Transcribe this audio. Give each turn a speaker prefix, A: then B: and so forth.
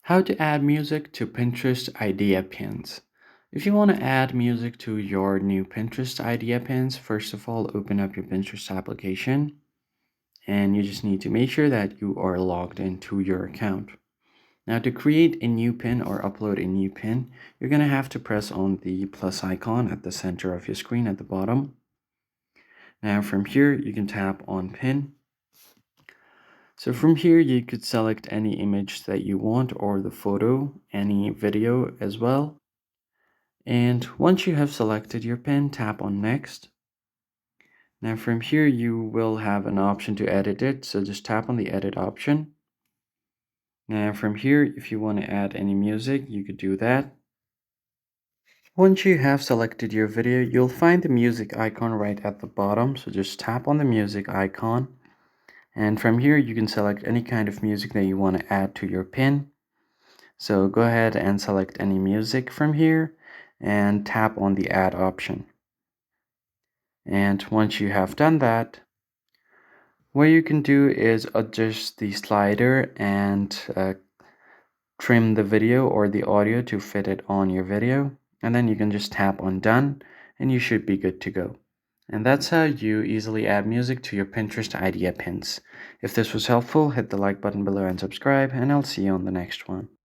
A: How to add music to Pinterest idea pins. If you want to add music to your new Pinterest idea pins, first of all, open up your Pinterest application and you just need to make sure that you are logged into your account. Now, to create a new pin or upload a new pin, you're going to have to press on the plus icon at the center of your screen at the bottom. Now, from here, you can tap on pin. So from here, you could select any image that you want or the photo, any video as well. And once you have selected your pin, tap on next. Now from here, you will have an option to edit it. So just tap on the edit option. Now from here, if you want to add any music, you could do that. Once you have selected your video, you'll find the music icon right at the bottom. So just tap on the music icon. And from here, you can select any kind of music that you want to add to your pin. So go ahead and select any music from here and tap on the add option. And once you have done that, what you can do is adjust the slider and trim the video or the audio to fit it on your video. And then you can just tap on done and you should be good to go. And that's how you easily add music to your Pinterest idea pins. If this was helpful, hit the like button below and subscribe, and I'll see you on the next one.